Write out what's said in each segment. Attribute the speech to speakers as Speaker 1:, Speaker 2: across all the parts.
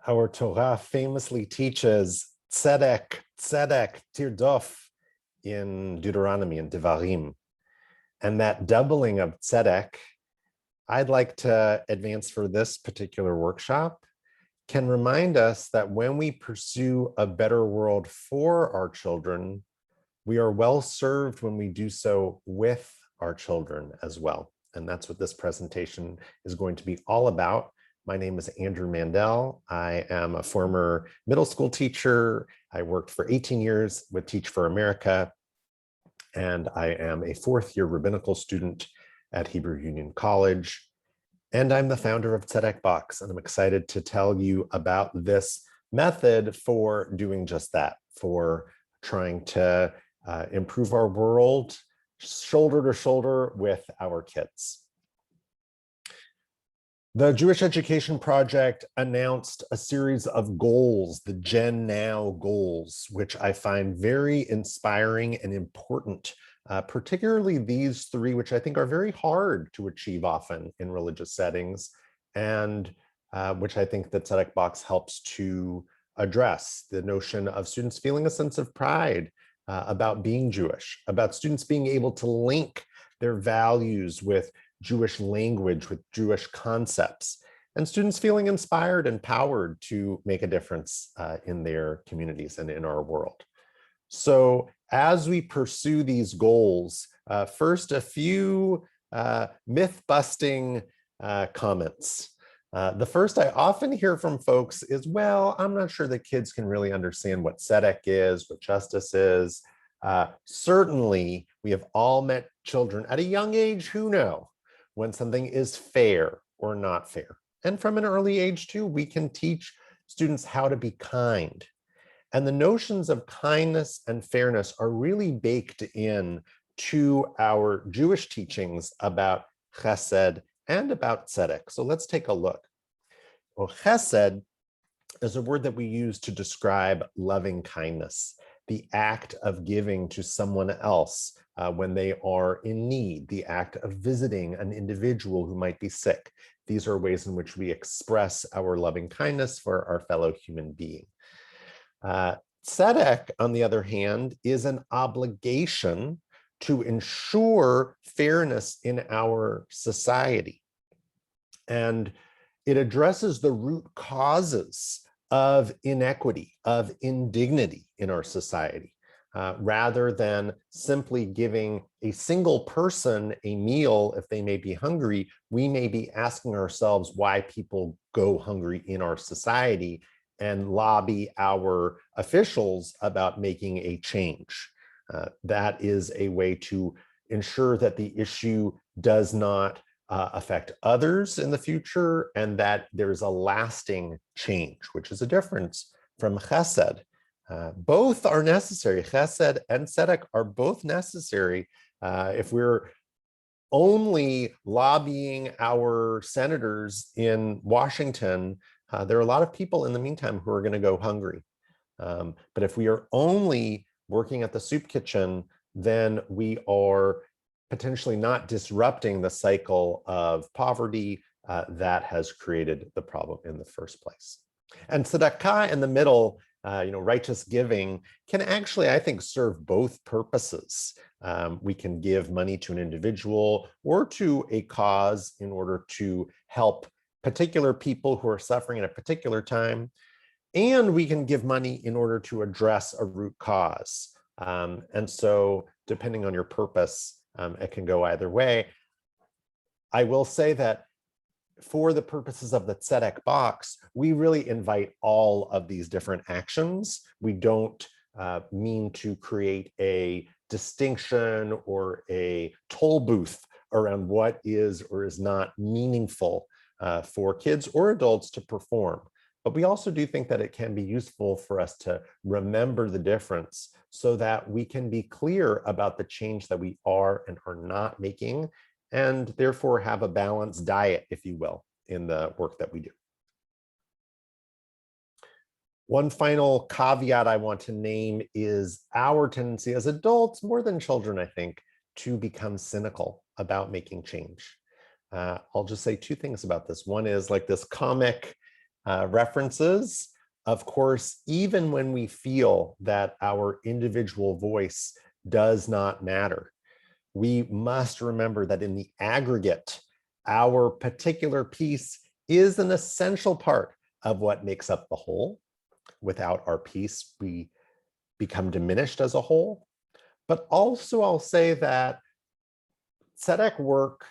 Speaker 1: Our Torah famously teaches tzedek, tzedek, tirdof in Deuteronomy and Devarim. And that doubling of tzedek, I'd like to advance for this particular workshop, can remind us that when we pursue a better world for our children, we are well served when we do so with our children as well. And that's what this presentation is going to be all about. My name is Andrew Mandel. I am a former middle school teacher. I worked for 18 years with Teach for America, and I am a fourth-year rabbinical student at Hebrew Union College. And I'm the founder of Tzedek Box, and I'm excited to tell you about this method for doing just that, for trying to improve our world shoulder to shoulder with our kids. The Jewish Education Project announced a series of goals, the Gen Now goals, which I find very inspiring and important, particularly these three, which I think are very hard to achieve often in religious settings, and which I think that Tzedek Box helps to address: the notion of students feeling a sense of pride about being Jewish, about students being able to link their values with Jewish language, with Jewish concepts, and students feeling inspired and empowered to make a difference in their communities and in our world. So as we pursue these goals, first, a few myth-busting comments. The first I often hear from folks is, well, I'm not sure that kids can really understand what tzedek is, what justice is. Certainly, we have all met children at a young age who know when something is fair or not fair. And from an early age too, we can teach students how to be kind. And the notions of kindness and fairness are really baked in to our Jewish teachings about chesed and about tzedek. So let's take a look. Well, chesed is a word that we use to describe loving kindness, the act of giving to someone else when they are in need, the act of visiting an individual who might be sick. These are ways in which we express our loving kindness for our fellow human being. Tzedek, on the other hand, is an obligation to ensure fairness in our society. And it addresses the root causes of inequity, of indignity in our society. Rather than simply giving a single person a meal if they may be hungry, we may be asking ourselves why people go hungry in our society and lobby our officials about making a change. That is a way to ensure that the issue does not affect others in the future, and that there's a lasting change, which is a difference from chesed. Both are necessary. Chesed and tzedek are both necessary. If we're only lobbying our senators in Washington, there are a lot of people in the meantime who are going to go hungry. But if we are only working at the soup kitchen, then we are potentially not disrupting the cycle of poverty that has created the problem in the first place. And tzedakah in the middle, righteous giving, can actually, I think, serve both purposes. We can give money to an individual or to a cause in order to help particular people who are suffering at a particular time. And we can give money in order to address a root cause. And so depending on your purpose, it can go either way. I will say that for the purposes of the Tzedek Box, we really invite all of these different actions. We don't mean to create a distinction or a toll booth around what is or is not meaningful for kids or adults to perform. But we also do think that it can be useful for us to remember the difference so that we can be clear about the change that we are and are not making, and therefore have a balanced diet, if you will, in the work that we do. One final caveat I want to name is our tendency as adults, more than children, I think, to become cynical about making change. I'll just say two things about this. One is like this comic references. Of course, even when we feel that our individual voice does not matter, we must remember that in the aggregate, our particular piece is an essential part of what makes up the whole. Without our piece, we become diminished as a whole. But also I'll say that Tzedek work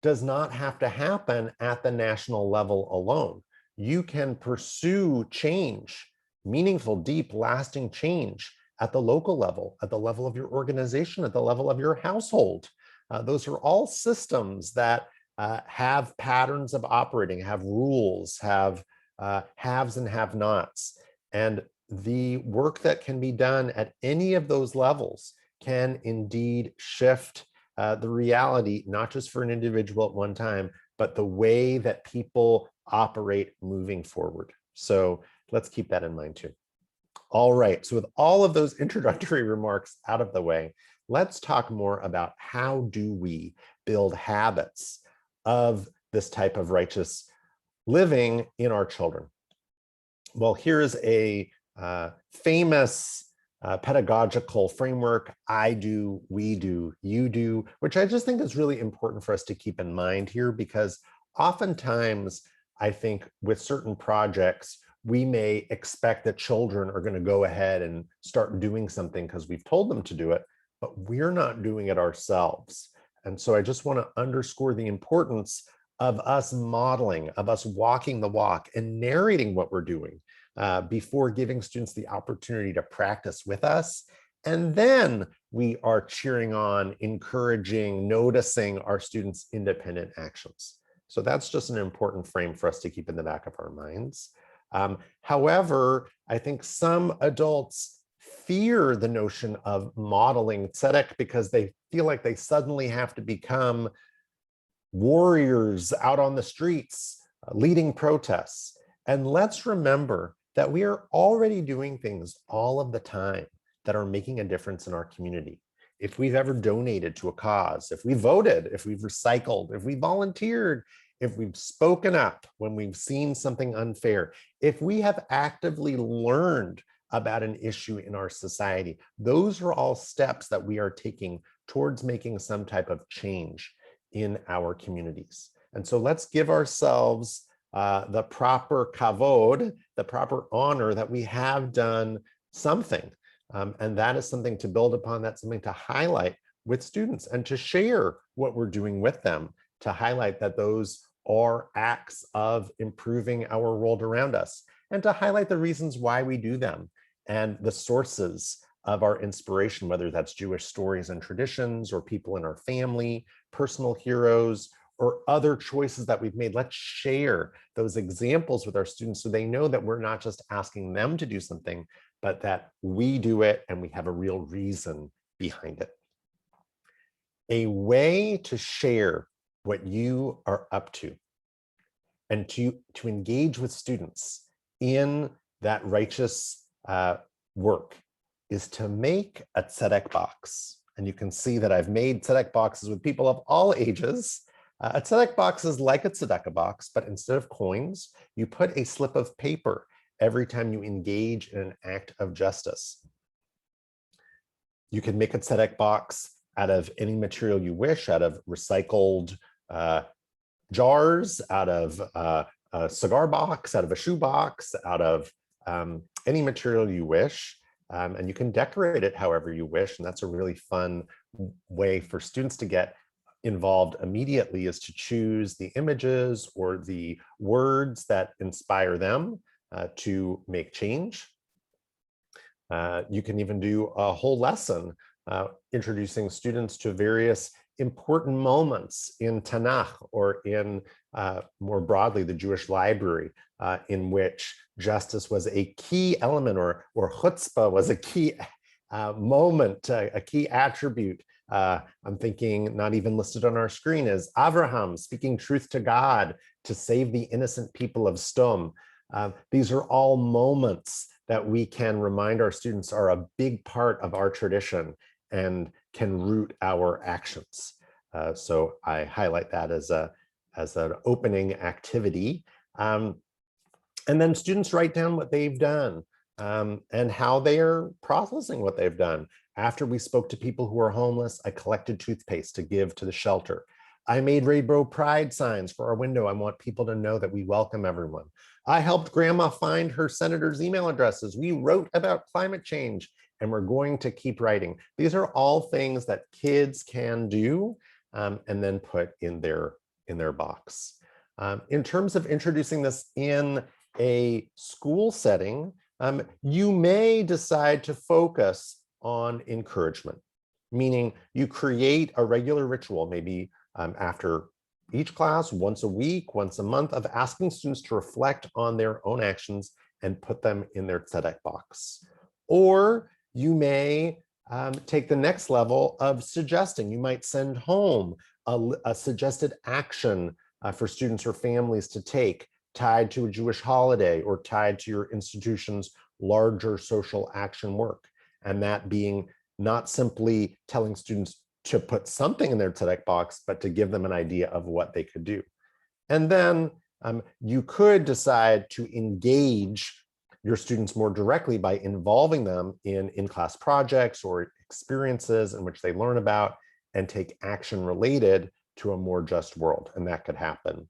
Speaker 1: does not have to happen at the national level alone. You can pursue change, meaningful, deep, lasting change at the local level, at the level of your organization, at the level of your household. Those are all systems that have patterns of operating, have rules, have haves and have-nots. And the work that can be done at any of those levels can indeed shift the reality, not just for an individual at one time, but the way that people operate moving forward. So let's keep that in mind too. All right, so with all of those introductory remarks out of the way, let's talk more about how do we build habits of this type of righteous living in our children. Well, here's a famous pedagogical framework: I do, we do, you do, which I just think is really important for us to keep in mind here, because oftentimes I think with certain projects, we may expect that children are going to go ahead and start doing something because we've told them to do it, but we're not doing it ourselves. And so I just want to underscore the importance of us modeling, of us walking the walk and narrating what we're doing before giving students the opportunity to practice with us. And then we are cheering on, encouraging, noticing our students' independent actions. So that's just an important frame for us to keep in the back of our minds. However, I think some adults fear the notion of modeling tzedek because they feel like they suddenly have to become warriors out on the streets, leading protests. And let's remember that we are already doing things all of the time that are making a difference in our community. If we've ever donated to a cause, if we voted, if we've recycled, if we volunteered, if we've spoken up when we've seen something unfair, if we have actively learned about an issue in our society, those are all steps that we are taking towards making some type of change in our communities. And so let's give ourselves the proper kavod, the proper honor that we have done something. And that is something to build upon. That's something to highlight with students and to share what we're doing with them, to highlight that those are acts of improving our world around us, and to highlight the reasons why we do them and the sources of our inspiration, whether that's Jewish stories and traditions or people in our family, personal heroes, or other choices that we've made. Let's share those examples with our students so they know that we're not just asking them to do something, but that we do it and we have a real reason behind it. A way to share what you are up to and to engage with students in that righteous work is to make a Tzedek box. And you can see that I've made Tzedek boxes with people of all ages. A Tzedek box is like a tzedakah box, but instead of coins, you put a slip of paper every time you engage in an act of justice. You can make a tzedek box out of any material you wish, out of recycled jars, out of a cigar box, out of a shoe box, out of any material you wish. And you can decorate it however you wish. And that's a really fun way for students to get involved immediately, is to choose the images or the words that inspire them to make change. You can even do a whole lesson introducing students to various important moments in Tanakh or in more broadly the Jewish library, in which justice was a key element, or chutzpah was a key moment, a key attribute. I'm thinking, not even listed on our screen, is Avraham speaking truth to God to save the innocent people of Sdom. These are all moments that we can remind our students are a big part of our tradition and can root our actions. So I highlight that as an opening activity. And then students write down what they've done and how they are processing what they've done. After we spoke to people who are homeless, I collected toothpaste to give to the shelter. I made rainbow pride signs for our window. I want people to know that we welcome everyone. I helped grandma find her senator's email addresses. We wrote about climate change, and we're going to keep writing. These are all things that kids can do and then put in their box. In terms of introducing this in a school setting, you may decide to focus on encouragement, meaning you create a regular ritual, maybe after each class, once a week, once a month, of asking students to reflect on their own actions and put them in their Tzedek box. Or you may take the next level of suggesting. You might send home a suggested action for students or families to take, tied to a Jewish holiday or tied to your institution's larger social action work. And that being not simply telling students to put something in their Tzedek box, but to give them an idea of what they could do. And then you could decide to engage your students more directly by involving them in in-class projects or experiences in which they learn about and take action related to a more just world. And that could happen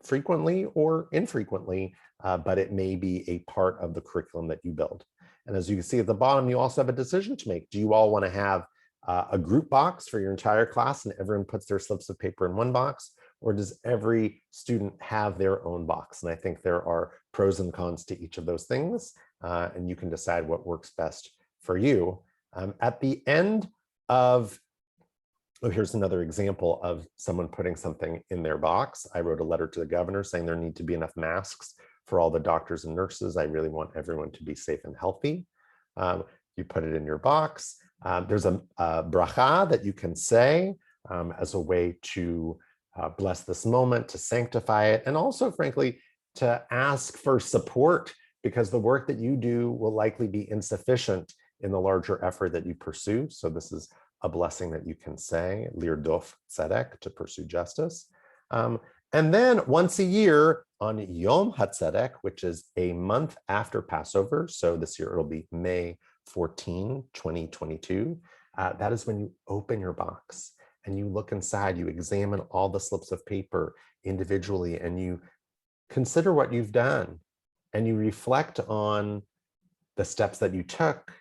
Speaker 1: frequently or infrequently, but it may be a part of the curriculum that you build. And as you can see at the bottom, you also have a decision to make. Do you all want to have a group box for your entire class and everyone puts their slips of paper in one box? Or does every student have their own box? And I think there are pros and cons to each of those things, and you can decide what works best for you. At the end of, oh, here's another example of someone putting something in their box. I wrote a letter to the governor saying there need to be enough masks for all the doctors and nurses. I really want everyone to be safe and healthy. You put it in your box. There's a bracha that you can say as a way to bless this moment, to sanctify it, and also, frankly, to ask for support, because the work that you do will likely be insufficient in the larger effort that you pursue. So this is a blessing that you can say, Lirdof Tzedek, to pursue justice. And then once a year on Yom HaTzedek, which is a month after Passover, so this year it'll be May 14, 2022, that is when you open your box and you look inside, you examine all the slips of paper individually, and you consider what you've done, and you reflect on the steps that you took,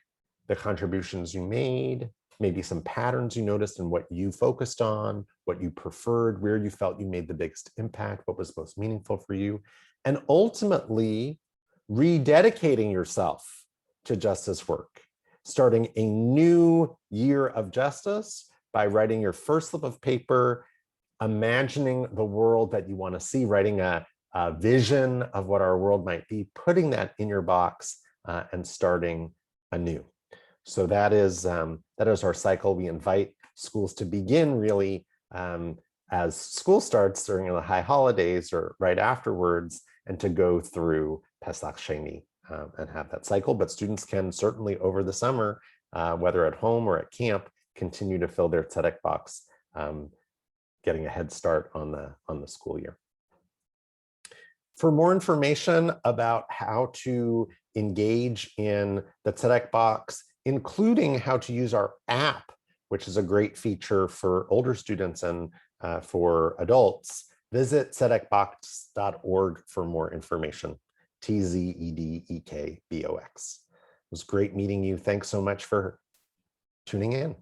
Speaker 1: the contributions you made, maybe some patterns you noticed in what you focused on, what you preferred, where you felt you made the biggest impact, what was most meaningful for you, and ultimately rededicating yourself to justice work, starting a new year of justice by writing your first slip of paper, imagining the world that you want to see, writing a vision of what our world might be, putting that in your box and starting anew. So that is our cycle. We invite schools to begin really as school starts during the high holidays or right afterwards, and to go through Pesach Sheni and have that cycle. But students can certainly over the summer, whether at home or at camp, continue to fill their Tzedek box, getting a head start on the school year. For more information about how to engage in the Tzedek box, including how to use our app, which is a great feature for older students and for adults, visit tzedekbox.org for more information. TZEDEKBOX. It was great meeting you. Thanks so much for tuning in.